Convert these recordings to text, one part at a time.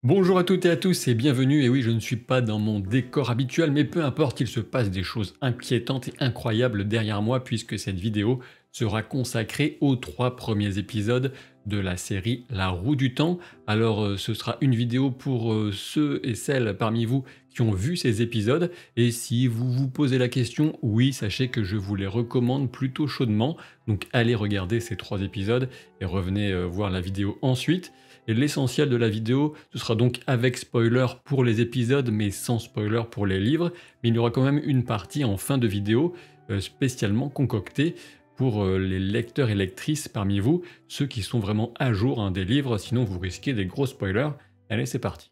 Bonjour à toutes et à tous et bienvenue. Et oui, je ne suis pas dans mon décor habituel, mais peu importe, il se passe des choses inquiétantes et incroyables derrière moi puisque cette vidéo sera consacrée aux 3 premiers épisodes de la série La Roue du Temps. Alors ce sera une vidéo pour ceux et celles parmi vous qui ont vu ces épisodes, et si vous vous posez la question, oui, sachez que je vous les recommande plutôt chaudement, donc allez regarder ces 3 épisodes et revenez voir la vidéo ensuite. Et l'essentiel de la vidéo, ce sera donc avec spoiler pour les épisodes, mais sans spoiler pour les livres. Mais il y aura quand même une partie en fin de vidéo spécialement concoctée pour les lecteurs et lectrices parmi vous, ceux qui sont vraiment à jour des livres, sinon vous risquez des gros spoilers. Allez, c'est parti.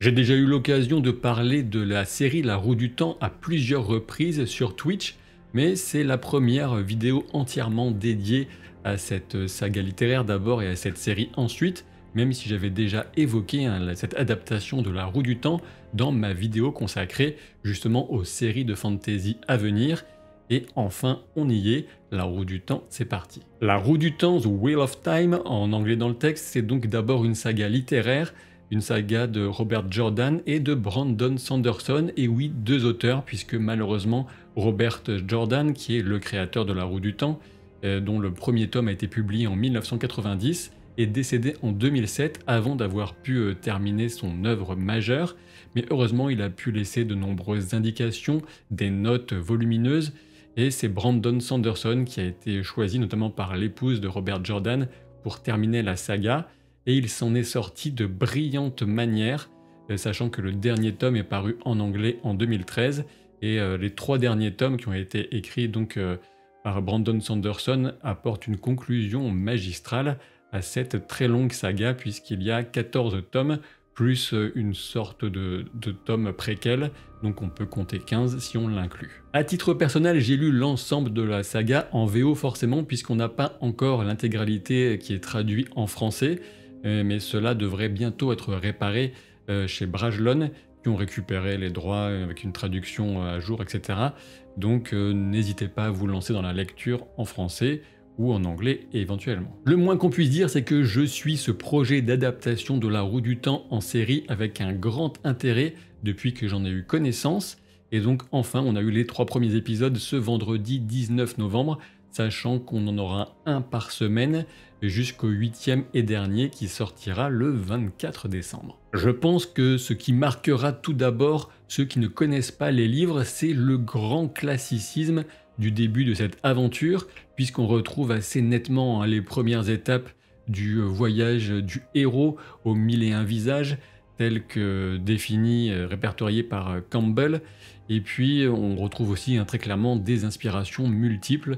J'ai déjà eu l'occasion de parler de la série La Roue du Temps à plusieurs reprises sur Twitch, mais c'est la première vidéo entièrement dédiée à cette saga littéraire d'abord et à cette série ensuite, même si j'avais déjà évoqué cette adaptation de La Roue du Temps dans ma vidéo consacrée justement aux séries de fantasy à venir. Et enfin, on y est, La Roue du Temps, c'est parti. La Roue du Temps, The Wheel of Time, en anglais dans le texte, c'est donc d'abord une saga littéraire, une saga de Robert Jordan et de Brandon Sanderson, et oui, 2 auteurs, puisque malheureusement Robert Jordan, qui est le créateur de La Roue du Temps, dont le premier tome a été publié en 1990, est décédé en 2007 avant d'avoir pu terminer son œuvre majeure, mais heureusement il a pu laisser de nombreuses indications, des notes volumineuses, et c'est Brandon Sanderson qui a été choisi notamment par l'épouse de Robert Jordan pour terminer la saga, et il s'en est sorti de brillantes manières, sachant que le dernier tome est paru en anglais en 2013, et les 3 derniers tomes qui ont été écrits donc par Brandon Sanderson apportent une conclusion magistrale à cette très longue saga, puisqu'il y a 14 tomes, plus une sorte de tome préquel, donc on peut compter 15 si on l'inclut. À titre personnel, j'ai lu l'ensemble de la saga en VO forcément, puisqu'on n'a pas encore l'intégralité qui est traduite en français, mais cela devrait bientôt être réparé chez Brajlon, qui ont récupéré les droits avec une traduction à jour, etc. Donc n'hésitez pas à vous lancer dans la lecture en français ou en anglais éventuellement. Le moins qu'on puisse dire, c'est que je suis ce projet d'adaptation de La Roue du Temps en série avec un grand intérêt depuis que j'en ai eu connaissance, et donc enfin on a eu les 3 premiers épisodes ce vendredi 19 novembre, sachant qu'on en aura un par semaine jusqu'au 8e et dernier qui sortira le 24 décembre. Je pense que ce qui marquera tout d'abord ceux qui ne connaissent pas les livres, c'est le grand classicisme du début de cette aventure, puisqu'on retrouve assez nettement les premières étapes du voyage du héros aux 1001 visages, tel que défini, répertorié par Campbell, et puis on retrouve aussi très clairement des inspirations multiples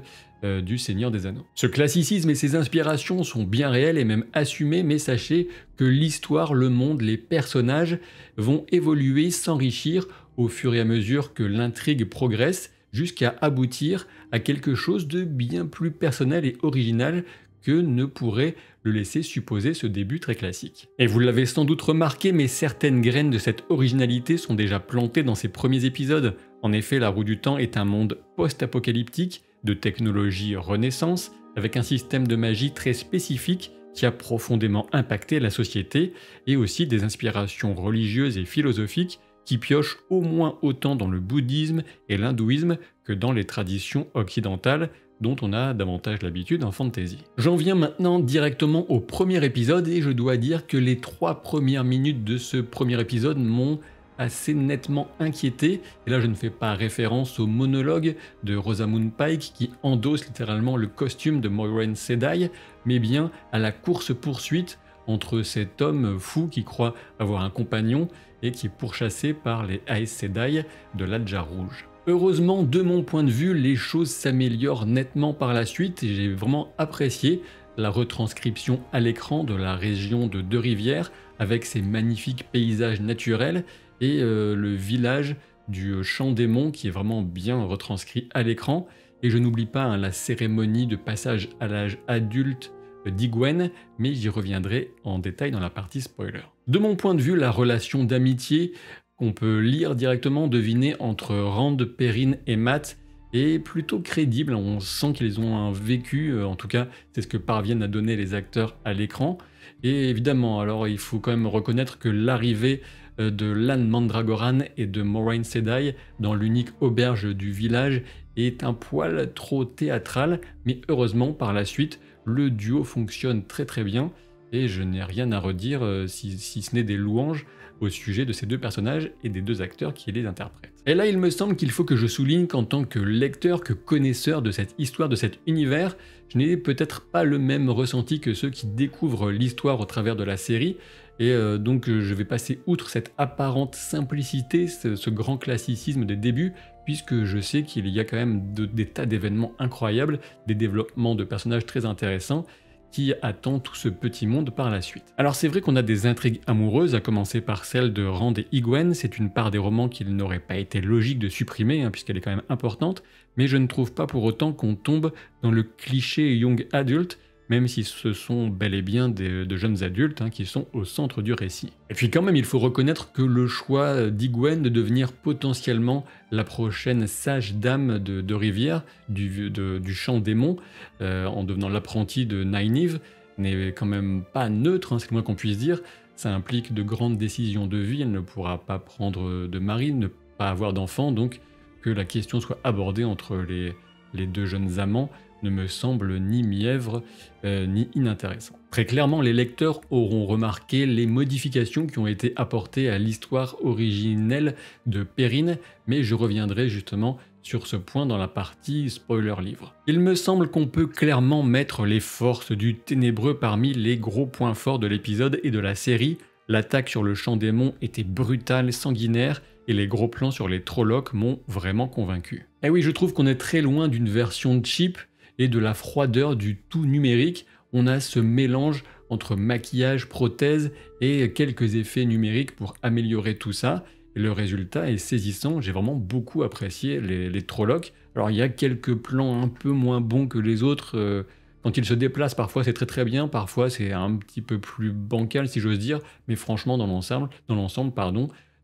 du Seigneur des Anneaux. Ce classicisme et ses inspirations sont bien réels et même assumés, mais sachez que l'histoire, le monde, les personnages vont évoluer, s'enrichir au fur et à mesure que l'intrigue progresse, jusqu'à aboutir à quelque chose de bien plus personnel et original que ne pourrait le laisser supposer ce début très classique. Et vous l'avez sans doute remarqué, mais certaines graines de cette originalité sont déjà plantées dans ces premiers épisodes. En effet, La Roue du Temps est un monde post-apocalyptique, de technologie renaissance, avec un système de magie très spécifique qui a profondément impacté la société, et aussi des inspirations religieuses et philosophiques qui piochent au moins autant dans le bouddhisme et l'hindouisme que dans les traditions occidentales dont on a davantage l'habitude en fantasy. J'en viens maintenant directement au premier épisode, et je dois dire que les 3 premières minutes de ce premier épisode m'ont assez nettement inquiété, et là je ne fais pas référence au monologue de Rosamund Pike qui endosse littéralement le costume de Moiraine Sedai, mais bien à la course-poursuite entre cet homme fou qui croit avoir un compagnon et qui est pourchassé par les Aes Sedai de l'Adjar Rouge. Heureusement, de mon point de vue, les choses s'améliorent nettement par la suite, et j'ai vraiment apprécié la retranscription à l'écran de la région de Deux-Rivières avec ses magnifiques paysages naturels et le village du Champ des Monts qui est vraiment bien retranscrit à l'écran. Et je n'oublie pas la cérémonie de passage à l'âge adulte d'Igwen, mais j'y reviendrai en détail dans la partie spoiler. De mon point de vue, la relation d'amitié qu'on peut lire directement, deviner entre Rand, Perrine et Mat est plutôt crédible. On sent qu'ils ont un vécu, en tout cas c'est ce que parviennent à donner les acteurs à l'écran. Et évidemment, alors il faut quand même reconnaître que l'arrivée de Lan Mandragoran et de Moiraine Sedai dans l'unique auberge du village est un poil trop théâtral, mais heureusement par la suite, le duo fonctionne très très bien et je n'ai rien à redire si ce n'est des louanges au sujet de ces deux personnages et des deux acteurs qui les interprètent. Et là, il me semble qu'il faut que je souligne qu'en tant que lecteur, que connaisseur de cette histoire, de cet univers, je n'ai peut-être pas le même ressenti que ceux qui découvrent l'histoire au travers de la série, et donc je vais passer outre cette apparente simplicité, ce grand classicisme des débuts, puisque je sais qu'il y a quand même des tas d'événements incroyables, des développements de personnages très intéressants, qui attend tout ce petit monde par la suite. Alors c'est vrai qu'on a des intrigues amoureuses, à commencer par celle de Rand et Egwene, c'est une part des romans qu'il n'aurait pas été logique de supprimer, puisqu'elle est quand même importante, mais je ne trouve pas pour autant qu'on tombe dans le cliché young adult, même si ce sont bel et bien de jeunes adultes qui sont au centre du récit. Et puis quand même, il faut reconnaître que le choix d'Egwene de devenir potentiellement la prochaine sage dame de Rivière, du champ démon, en devenant l'apprentie de Nynaeve, n'est quand même pas neutre, c'est le moins qu'on puisse dire. Ça implique de grandes décisions de vie, elle ne pourra pas prendre de mari, ne pas avoir d'enfant, donc que la question soit abordée entre les deux jeunes amants ne me semble ni mièvre ni inintéressant. Très clairement, les lecteurs auront remarqué les modifications qui ont été apportées à l'histoire originelle de Perrine, mais je reviendrai justement sur ce point dans la partie spoiler livre. Il me semble qu'on peut clairement mettre les forces du ténébreux parmi les gros points forts de l'épisode et de la série. L'attaque sur le champ démon était brutale, sanguinaire, et les gros plans sur les Trollocs m'ont vraiment convaincu. Et oui, je trouve qu'on est très loin d'une version cheap et de la froideur du tout numérique. On a ce mélange entre maquillage, prothèse et quelques effets numériques pour améliorer tout ça. Et le résultat est saisissant, j'ai vraiment beaucoup apprécié les Trollocs. Alors il y a quelques plans un peu moins bons que les autres, quand ils se déplacent parfois c'est très très bien, parfois c'est un petit peu plus bancal si j'ose dire, mais franchement dans l'ensemble,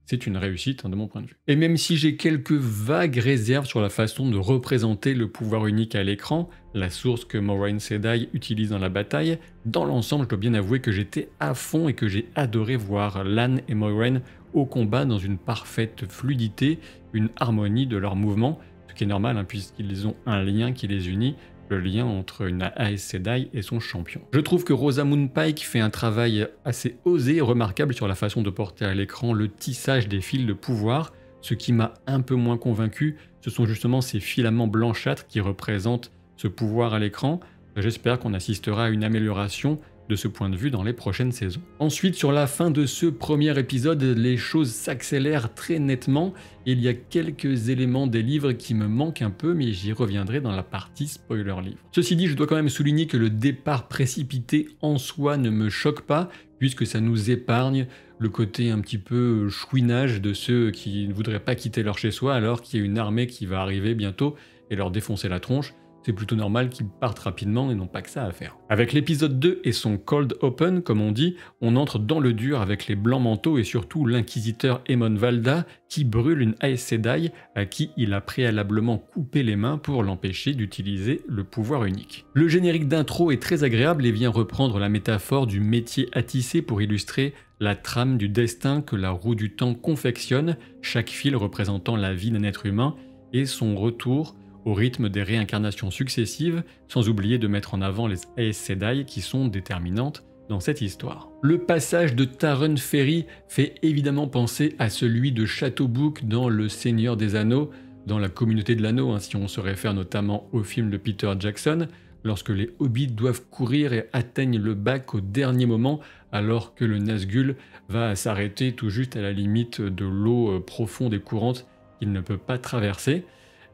c'est une réussite de mon point de vue. Et même si j'ai quelques vagues réserves sur la façon de représenter le pouvoir unique à l'écran, la source que Moiraine Sedai utilise dans la bataille, dans l'ensemble je dois bien avouer que j'étais à fond et que j'ai adoré voir Lan et Moiraine au combat dans une parfaite fluidité, une harmonie de leurs mouvements, ce qui est normal puisqu'ils ont un lien qui les unit, le lien entre une Aes Sedai et son champion. Je trouve que Rosamund Pike fait un travail assez osé et remarquable sur la façon de porter à l'écran le tissage des fils de pouvoir. Ce qui m'a un peu moins convaincu, ce sont justement ces filaments blanchâtres qui représentent ce pouvoir à l'écran. J'espère qu'on assistera à une amélioration de ce point de vue dans les prochaines saisons. Ensuite, sur la fin de ce premier épisode, les choses s'accélèrent très nettement. Il y a quelques éléments des livres qui me manquent un peu, mais j'y reviendrai dans la partie spoiler livre. Ceci dit, je dois quand même souligner que le départ précipité en soi ne me choque pas, puisque ça nous épargne le côté un petit peu chouinage de ceux qui ne voudraient pas quitter leur chez-soi alors qu'il y a une armée qui va arriver bientôt et leur défoncer la tronche. C'est plutôt normal qu'ils partent rapidement et n'ont pas que ça à faire. Avec l'épisode 2 et son cold open, comme on dit, on entre dans le dur avec les blancs manteaux et surtout l'inquisiteur Aemon Valda qui brûle une Aes Sedai à qui il a préalablement coupé les mains pour l'empêcher d'utiliser le pouvoir unique. Le générique d'intro est très agréable et vient reprendre la métaphore du métier à tisser pour illustrer la trame du destin que la roue du temps confectionne, chaque fil représentant la vie d'un être humain et son retour au rythme des réincarnations successives, sans oublier de mettre en avant les Aes Sedai qui sont déterminantes dans cette histoire. Le passage de Taren Ferry fait évidemment penser à celui de Châteaubouk dans Le Seigneur des Anneaux, dans la communauté de l'anneau, si on se réfère notamment au film de Peter Jackson, lorsque les hobbits doivent courir et atteignent le bac au dernier moment, alors que le Nazgûl va s'arrêter tout juste à la limite de l'eau profonde et courante qu'il ne peut pas traverser.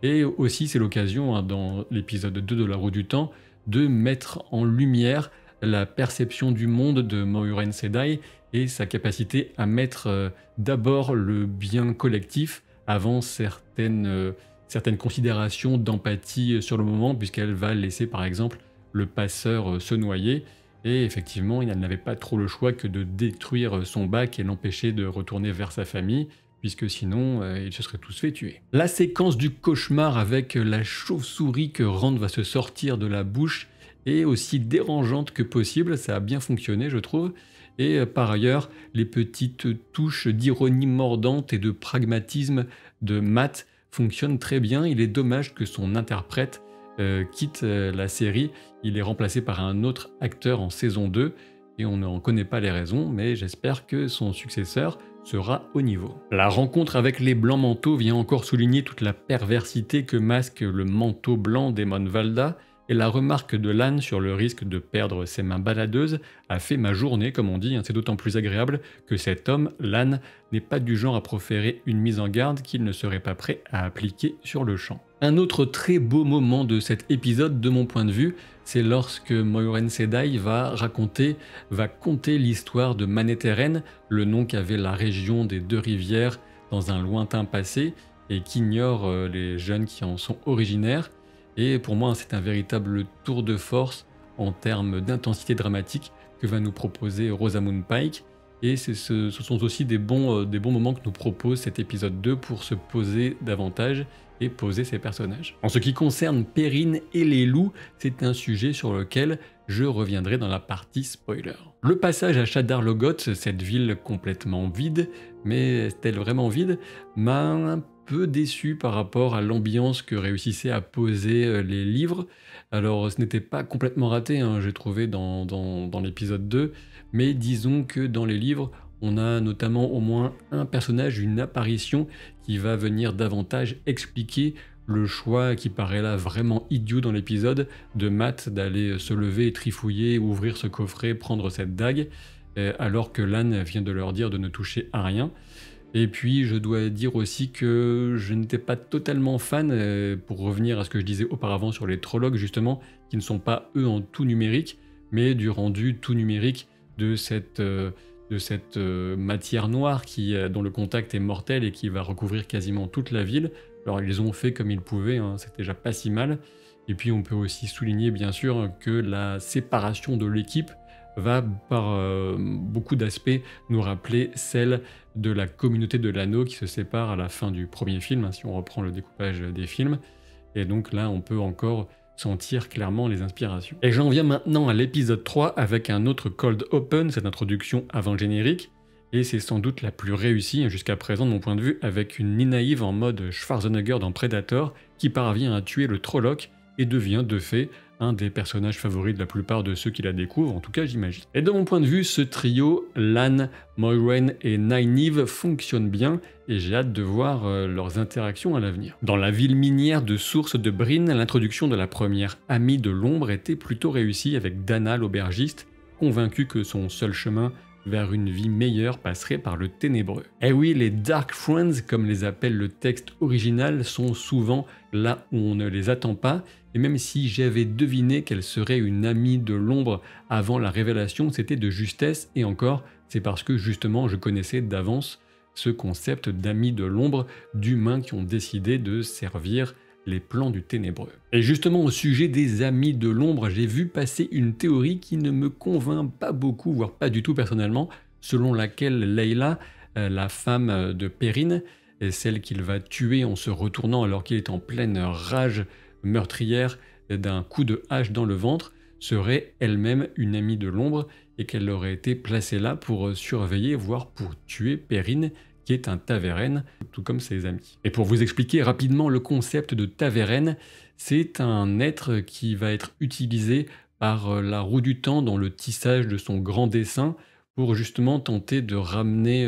Et aussi, c'est l'occasion, dans l'épisode 2 de La Roue du Temps, de mettre en lumière la perception du monde de Moiraine Sedai et sa capacité à mettre d'abord le bien collectif avant certaines considérations d'empathie sur le moment, puisqu'elle va laisser par exemple le passeur se noyer. Et effectivement, elle n'avait pas trop le choix que de détruire son bac et l'empêcher de retourner vers sa famille, puisque sinon ils se seraient tous fait tuer. La séquence du cauchemar avec la chauve-souris que Rand va se sortir de la bouche est aussi dérangeante que possible, ça a bien fonctionné je trouve, et par ailleurs les petites touches d'ironie mordante et de pragmatisme de Matt fonctionnent très bien. Il est dommage que son interprète quitte la série, il est remplacé par un autre acteur en saison 2, et on n'en connaît pas les raisons, mais j'espère que son successeur sera au niveau. La rencontre avec les Blancs Manteaux vient encore souligner toute la perversité que masque le manteau blanc d'Emon Valda, et la remarque de Lan sur le risque de perdre ses mains baladeuses a fait ma journée, comme on dit. C'est d'autant plus agréable que cet homme, Lan, n'est pas du genre à proférer une mise en garde qu'il ne serait pas prêt à appliquer sur le champ. Un autre très beau moment de cet épisode, de mon point de vue, c'est lorsque Moiraine Sedai va conter l'histoire de Manetheren, le nom qu'avait la région des Deux Rivières dans un lointain passé, et qu'ignorent les jeunes qui en sont originaires. Et pour moi, c'est un véritable tour de force en termes d'intensité dramatique que va nous proposer Rosamund Pike. Et ce sont aussi des bons moments que nous propose cet épisode 2 pour se poser davantage et poser ses personnages. En ce qui concerne Perrine et les loups, c'est un sujet sur lequel je reviendrai dans la partie spoiler. Le passage à Shadar Logoth, cette ville complètement vide, mais est-elle vraiment vide, m'a un peu déçu par rapport à l'ambiance que réussissaient à poser les livres. Alors ce n'était pas complètement raté, j'ai trouvé dans l'épisode 2, mais disons que dans les livres, on a notamment au moins un personnage, une apparition qui va venir davantage expliquer le choix qui paraît là vraiment idiot dans l'épisode de Matt d'aller se lever et trifouiller, ouvrir ce coffret, prendre cette dague, alors que Lan vient de leur dire de ne toucher à rien. Et puis je dois dire aussi que je n'étais pas totalement fan, pour revenir à ce que je disais auparavant sur les trollocs justement, qui ne sont pas eux en tout numérique, mais du rendu tout numérique de cette matière noire dont le contact est mortel et qui va recouvrir quasiment toute la ville. Alors ils ont fait comme ils pouvaient, c'est déjà pas si mal. Et puis on peut aussi souligner bien sûr que la séparation de l'équipe va par beaucoup d'aspects nous rappeler celle de la communauté de l'anneau qui se sépare à la fin du premier film, si on reprend le découpage des films. Et donc là on peut encore sentir clairement les inspirations. Et j'en viens maintenant à l'épisode 3 avec un autre cold open, cette introduction avant le générique, et c'est sans doute la plus réussie jusqu'à présent de mon point de vue, avec une Nynaeve en mode Schwarzenegger dans Predator qui parvient à tuer le Trolloc et devient de fait un des personnages favoris de la plupart de ceux qui la découvrent, en tout cas j'imagine. Et de mon point de vue, ce trio, Lan, Moiraine et Nynaeve, fonctionne bien, et j'ai hâte de voir leurs interactions à l'avenir. Dans la ville minière de Source de Bryn, l'introduction de la première amie de l'ombre était plutôt réussie avec Dana l'aubergiste, convaincue que son seul chemin vers une vie meilleure passerait par le ténébreux. Et oui, les Dark Friends, comme les appelle le texte original, sont souvent là où on ne les attend pas, et même si j'avais deviné qu'elle serait une amie de l'ombre avant la révélation, c'était de justesse, et encore, c'est parce que justement je connaissais d'avance ce concept d'amis de l'ombre, d'humains qui ont décidé de servir les plans du ténébreux. Et justement au sujet des amis de l'ombre, j'ai vu passer une théorie qui ne me convainc pas beaucoup, voire pas du tout personnellement, selon laquelle Layla, la femme de Perrine, est celle qu'il va tuer en se retournant alors qu'il est en pleine rage meurtrière d'un coup de hache dans le ventre, serait elle-même une amie de l'ombre et qu'elle aurait été placée là pour surveiller, voire pour tuer Perrine, qui est un Taveren, tout comme ses amis. Et pour vous expliquer rapidement le concept de Taveren, c'est un être qui va être utilisé par la roue du temps dans le tissage de son grand dessin pour justement tenter de ramener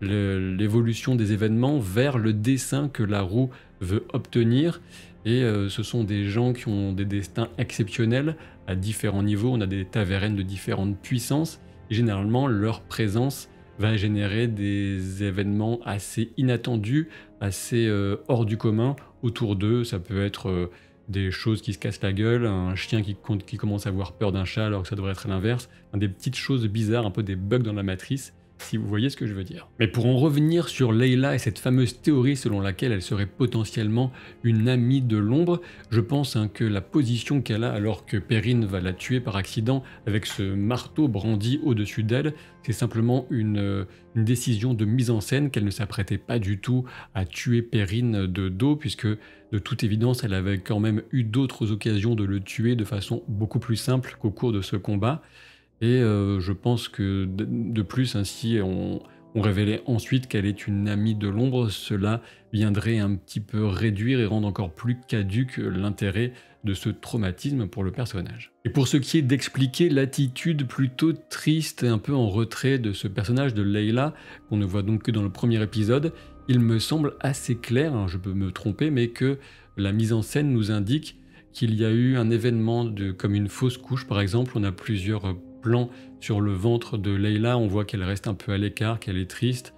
l'évolution des événements vers le dessin que la roue veut obtenir. Et ce sont des gens qui ont des destins exceptionnels à différents niveaux. On a des Taveren de différentes puissances et généralement leur présence va générer des événements assez inattendus, assez hors du commun autour d'eux. Ça peut être des choses qui se cassent la gueule, un chien qui commence à avoir peur d'un chat alors que ça devrait être l'inverse, des petites choses bizarres, un peu des bugs dans la matrice. si vous voyez ce que je veux dire. Mais pour en revenir sur Layla et cette fameuse théorie selon laquelle elle serait potentiellement une amie de l'ombre, je pense que la position qu'elle a alors que Perrine va la tuer par accident avec ce marteau brandi au-dessus d'elle, c'est simplement une décision de mise en scène qu'elle ne s'apprêtait pas du tout à tuer Perrine de dos, puisque de toute évidence elle avait quand même eu d'autres occasions de le tuer de façon beaucoup plus simple qu'au cours de ce combat. Et je pense que de plus, si on révélait ensuite qu'elle est une amie de l'ombre, cela viendrait un petit peu réduire et rendre encore plus caduque l'intérêt de ce traumatisme pour le personnage. Et pour ce qui est d'expliquer l'attitude plutôt triste et un peu en retrait de ce personnage de Layla, qu'on ne voit donc que dans le premier épisode, il me semble assez clair, je peux me tromper, mais que la mise en scène nous indique qu'il y a eu un événement comme une fausse couche par exemple. On a plusieurs plans sur le ventre de Layla, on voit qu'elle reste un peu à l'écart, qu'elle est triste,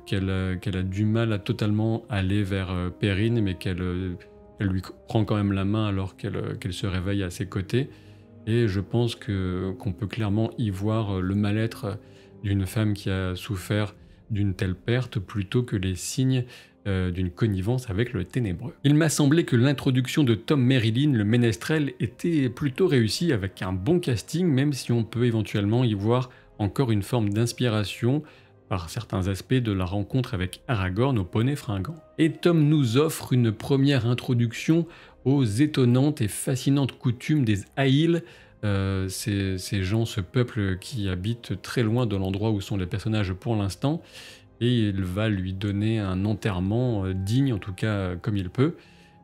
qu'elle a du mal à totalement aller vers Perrine, mais qu'elle lui prend quand même la main alors qu'elle se réveille à ses côtés. Et je pense qu'on peut clairement y voir le mal-être d'une femme qui a souffert d'une telle perte plutôt que les signes d'une connivence avec le ténébreux. Il m'a semblé que l'introduction de Tom Merrilin, le ménestrel, était plutôt réussie avec un bon casting, même si on peut éventuellement y voir encore une forme d'inspiration par certains aspects de la rencontre avec Aragorn au poney fringant. Et Tom nous offre une première introduction aux étonnantes et fascinantes coutumes des Aiel, ces gens, ce peuple qui habite très loin de l'endroit où sont les personnages pour l'instant, et il va lui donner un enterrement digne, en tout cas comme il peut,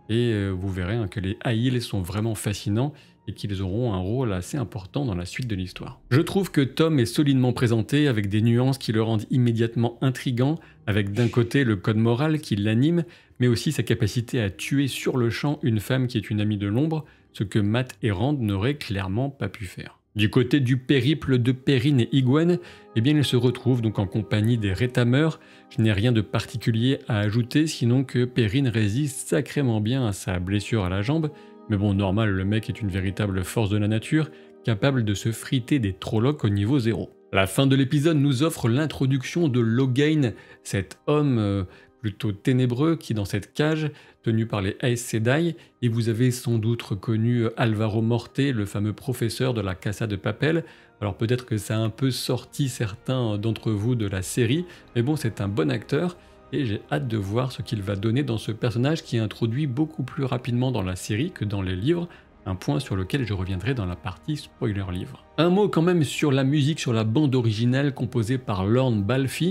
et vous verrez que les Aiel sont vraiment fascinants et qu'ils auront un rôle assez important dans la suite de l'histoire. Je trouve que Tom est solidement présenté avec des nuances qui le rendent immédiatement intriguant, avec d'un côté le code moral qui l'anime, mais aussi sa capacité à tuer sur le champ une femme qui est une amie de l'ombre, ce que Mat et Rand n'auraient clairement pas pu faire. Du côté du périple de Perrine et Egwene, eh bien ils se retrouvent donc en compagnie des rétameurs. Je n'ai rien de particulier à ajouter, sinon que Perrine résiste sacrément bien à sa blessure à la jambe, mais bon, normal, le mec est une véritable force de la nature, capable de se friter des Trollocs au niveau 0. La fin de l'épisode nous offre l'introduction de Logain, cet homme plutôt ténébreux qui est dans cette cage, tenu par les Aes Sedai, et vous avez sans doute reconnu Alvaro Morte, le fameux professeur de la Casa de Papel. Alors peut-être que ça a un peu sorti certains d'entre vous de la série, mais bon, c'est un bon acteur, et j'ai hâte de voir ce qu'il va donner dans ce personnage qui est introduit beaucoup plus rapidement dans la série que dans les livres, un point sur lequel je reviendrai dans la partie spoiler livre. Un mot quand même sur la musique, sur la bande originale composée par Lorne Balfe.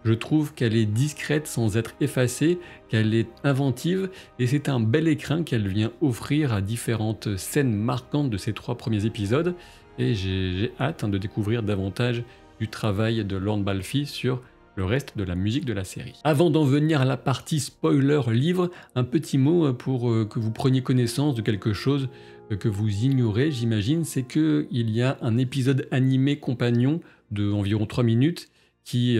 Je trouve qu'elle est discrète sans être effacée, qu'elle est inventive, et c'est un bel écrin qu'elle vient offrir à différentes scènes marquantes de ces 3 premiers épisodes, et j'ai hâte de découvrir davantage du travail de Lorne Balfe sur le reste de la musique de la série. Avant d'en venir à la partie spoiler livre, un petit mot pour que vous preniez connaissance de quelque chose que vous ignorez, j'imagine, c'est qu'il y a un épisode animé compagnon de environ 3 minutes qui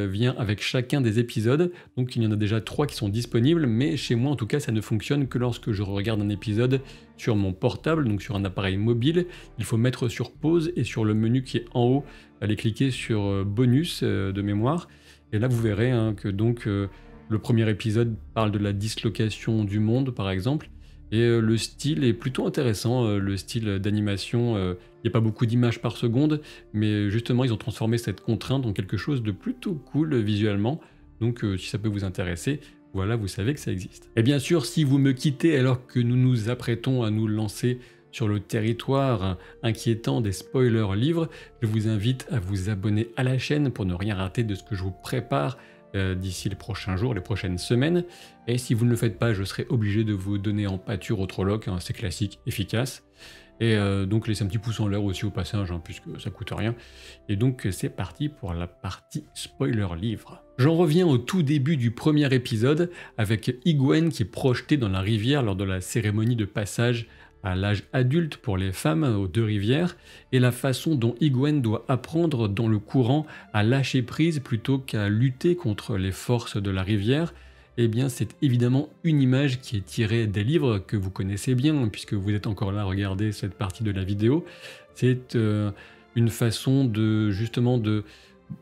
vient avec chacun des épisodes. Donc il y en a déjà 3 qui sont disponibles, mais chez moi en tout cas ça ne fonctionne que lorsque je regarde un épisode sur mon portable, donc sur un appareil mobile. Il faut mettre sur pause et sur le menu qui est en haut, allez cliquer sur bonus de mémoire. Et là vous verrez que donc le premier épisode parle de la dislocation du monde par exemple. Et le style est plutôt intéressant, le style d'animation, il n'y a pas beaucoup d'images par seconde, mais justement ils ont transformé cette contrainte en quelque chose de plutôt cool visuellement, donc si ça peut vous intéresser, voilà, vous savez que ça existe. Et bien sûr, si vous me quittez alors que nous nous apprêtons à nous lancer sur le territoire inquiétant des spoilers livres, je vous invite à vous abonner à la chaîne pour ne rien rater de ce que je vous prépare d'ici les prochains jours, les prochaines semaines. Et si vous ne le faites pas, je serai obligé de vous donner en pâture au Trolloc, c'est classique, efficace. Et donc laissez un petit pouce en l'air aussi au passage, puisque ça coûte rien. Et donc c'est parti pour la partie spoiler livre. J'en reviens au tout début du premier épisode, avec Egwene qui est projetée dans la rivière lors de la cérémonie de passage à l'âge adulte pour les femmes aux 2 rivières, et la façon dont Egwene doit apprendre dans le courant à lâcher prise plutôt qu'à lutter contre les forces de la rivière, eh bien c'est évidemment une image qui est tirée des livres que vous connaissez bien, puisque vous êtes encore là à regarder cette partie de la vidéo. C'est une façon de justement de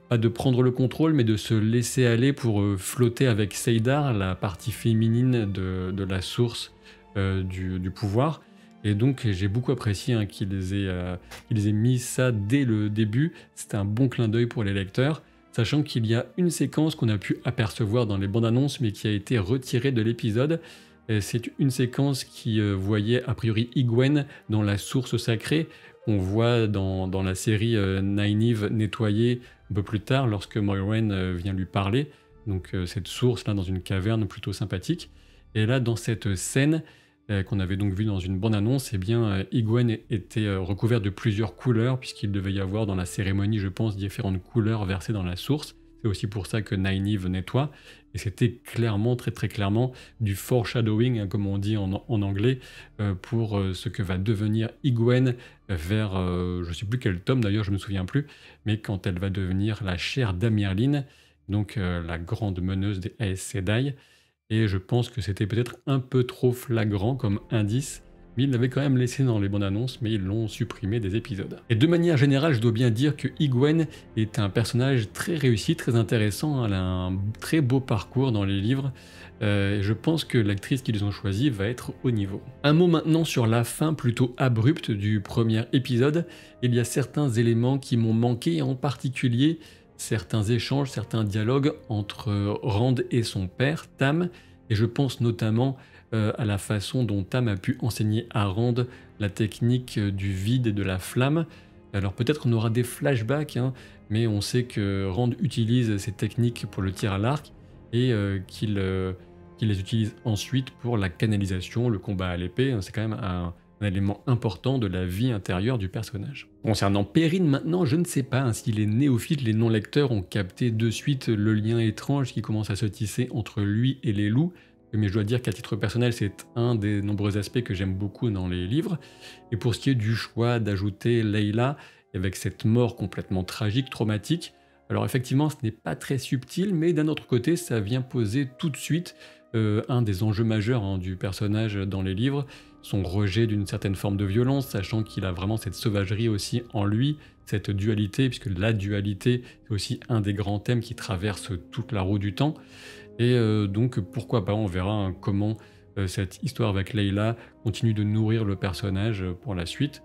pas de prendre le contrôle, mais de se laisser aller pour flotter avec Saydar, la partie féminine de la source du pouvoir. Et donc j'ai beaucoup apprécié hein, qu'ils aient mis ça dès le début. C'était un bon clin d'œil pour les lecteurs, sachant qu'il y a une séquence qu'on a pu apercevoir dans les bandes annonces, mais qui a été retirée de l'épisode. C'est une séquence qui voyait a priori Egwene dans la source sacrée. On voit dans la série Nynaeve nettoyer un peu plus tard lorsque Moiraine vient lui parler. Donc cette source là dans une caverne plutôt sympathique. Et là dans cette scène qu'on avait donc vue dans une bande-annonce, eh bien Egwene était recouvert de plusieurs couleurs puisqu'il devait y avoir dans la cérémonie, je pense, différentes couleurs versées dans la source. C'est aussi pour ça que Nynaeve nettoie. Et c'était clairement, très très clairement, du foreshadowing, hein, comme on dit en anglais, pour ce que va devenir Egwene vers, je ne sais plus quel tome d'ailleurs, je ne me souviens plus, mais quand elle va devenir la chair d'Amyrlin, donc la grande meneuse des Aes Sedai. Et je pense que c'était peut-être un peu trop flagrant comme indice, mais ils l'avaient quand même laissé dans les bandes annonces, mais ils l'ont supprimé des épisodes. Et de manière générale, je dois bien dire que Egwene est un personnage très réussi, très intéressant, elle a un très beau parcours dans les livres, et je pense que l'actrice qu'ils ont choisie va être au niveau. Un mot maintenant sur la fin plutôt abrupte du premier épisode. Il y a certains éléments qui m'ont manqué, en particulier certains échanges, certains dialogues entre Rand et son père, Tam, et je pense notamment à la façon dont Tam a pu enseigner à Rand la technique du vide et de la flamme. Alors peut-être qu'on aura des flashbacks, hein, mais on sait que Rand utilise ces techniques pour le tir à l'arc et qu'il les utilise ensuite pour la canalisation, le combat à l'épée. C'est quand même un élément important de la vie intérieure du personnage. Concernant Perrine maintenant, je ne sais pas hein, si les néophytes, les non-lecteurs ont capté de suite le lien étrange qui commence à se tisser entre lui et les loups, mais je dois dire qu'à titre personnel, c'est un des nombreux aspects que j'aime beaucoup dans les livres. Et pour ce qui est du choix d'ajouter Layla, avec cette mort complètement tragique, traumatique, alors effectivement, ce n'est pas très subtil, mais d'un autre côté, ça vient poser tout de suite un des enjeux majeurs hein, du personnage dans les livres, son rejet d'une certaine forme de violence, sachant qu'il a vraiment cette sauvagerie aussi en lui, cette dualité, puisque la dualité, c'est aussi un des grands thèmes qui traverse toute la roue du temps. Et donc pourquoi pas, on verra hein, comment cette histoire avec Layla continue de nourrir le personnage pour la suite.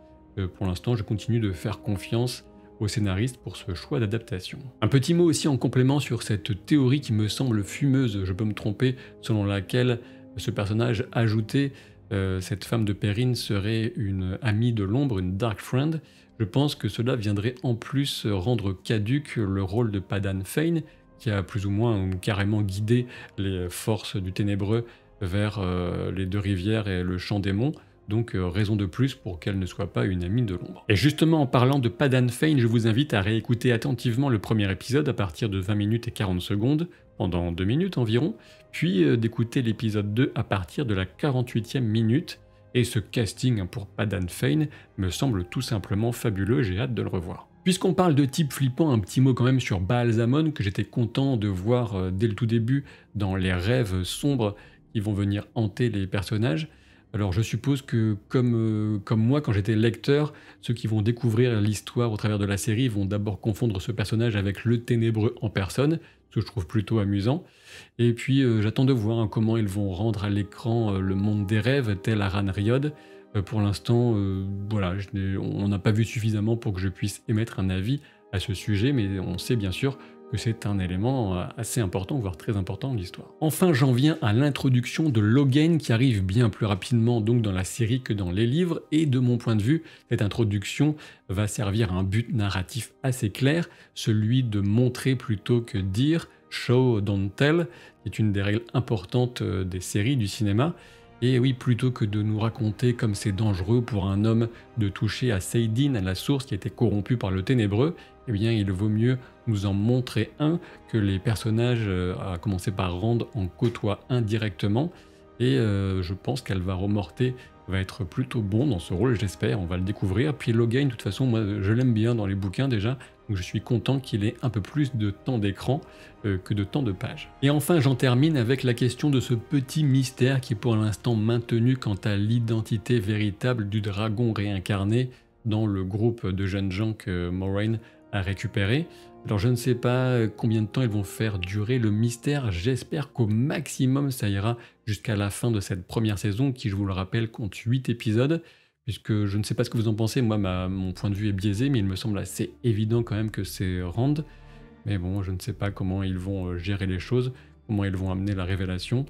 Pour l'instant, je continue de faire confiance au scénariste pour ce choix d'adaptation. Un petit mot aussi en complément sur cette théorie qui me semble fumeuse, je peux me tromper, selon laquelle ce personnage ajouté, cette femme de Perrine serait une amie de l'ombre, une Dark Friend. Je pense que cela viendrait en plus rendre caduque le rôle de Padan Fain, qui a plus ou moins carrément guidé les forces du Ténébreux vers les deux rivières et le champ des monts. Donc raison de plus pour qu'elle ne soit pas une amie de l'ombre. Et justement en parlant de Padan Fain, je vous invite à réécouter attentivement le premier épisode à partir de 20 minutes et 40 secondes, pendant 2 minutes environ, puis d'écouter l'épisode 2 à partir de la 48e minute. Et ce casting pour Padan Fain me semble tout simplement fabuleux, j'ai hâte de le revoir. Puisqu'on parle de type flippant, un petit mot quand même sur Ba'alzamon, que j'étais content de voir dès le tout début dans les rêves sombres qui vont venir hanter les personnages. Alors je suppose que comme moi quand j'étais lecteur, ceux qui vont découvrir l'histoire au travers de la série vont d'abord confondre ce personnage avec le Ténébreux en personne, ce que je trouve plutôt amusant. Et puis j'attends de voir hein, comment ils vont rendre à l'écran le monde des rêves tel Aran Riod. Pour l'instant, voilà, on n'a pas vu suffisamment pour que je puisse émettre un avis à ce sujet, mais on sait bien sûr que c'est un élément assez important, voire très important de l'histoire. Enfin, j'en viens à l'introduction de Logain qui arrive bien plus rapidement donc dans la série que dans les livres, et de mon point de vue, cette introduction va servir à un but narratif assez clair, celui de montrer plutôt que dire, show, don't tell, qui est une des règles importantes des séries du cinéma. Et oui, plutôt que de nous raconter comme c'est dangereux pour un homme de toucher à Saidin, à la source qui a été corrompue par le Ténébreux, eh bien il vaut mieux nous en montrer un que les personnages, à commencer par Rand, en côtoient indirectement. Et je pense qu'Alvaro Morte va être plutôt bon dans ce rôle, j'espère, on va le découvrir. Puis Logain, de toute façon, moi je l'aime bien dans les bouquins déjà, donc je suis content qu'il ait un peu plus de temps d'écran que de temps de page. Et enfin, j'en termine avec la question de ce petit mystère qui est pour l'instant maintenu quant à l'identité véritable du dragon réincarné dans le groupe de jeunes gens que Moiraine à récupérer. Alors je ne sais pas combien de temps ils vont faire durer le mystère, j'espère qu'au maximum ça ira jusqu'à la fin de cette première saison qui, je vous le rappelle, compte 8 épisodes, puisque je ne sais pas ce que vous en pensez, moi mon point de vue est biaisé, mais il me semble assez évident quand même que c'est Rand. Mais bon, je ne sais pas comment ils vont gérer les choses, comment ils vont amener la révélation.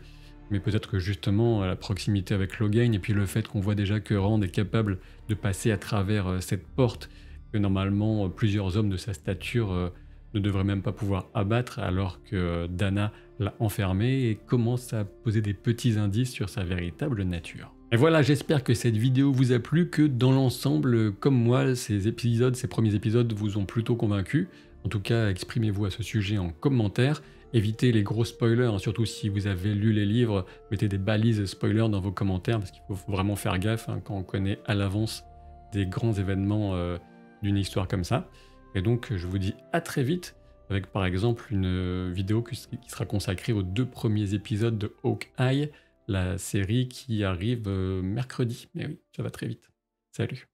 Mais peut-être que justement, la proximité avec Logain, et puis le fait qu'on voit déjà que Rand est capable de passer à travers cette porte, que normalement plusieurs hommes de sa stature ne devraient même pas pouvoir abattre, alors que Dana l'a enfermé et commence à poser des petits indices sur sa véritable nature. Et voilà, j'espère que cette vidéo vous a plu, que dans l'ensemble, comme moi, ces premiers épisodes vous ont plutôt convaincu. En tout cas, exprimez-vous à ce sujet en commentaire. Évitez les gros spoilers, hein, surtout si vous avez lu les livres. Mettez des balises spoilers dans vos commentaires, parce qu'il faut vraiment faire gaffe quand on connaît à l'avance des grands événements d'une histoire comme ça. Et donc, je vous dis à très vite, avec par exemple une vidéo qui sera consacrée aux 2 premiers épisodes de Hawkeye, la série qui arrive mercredi. Mais oui, ça va très vite. Salut!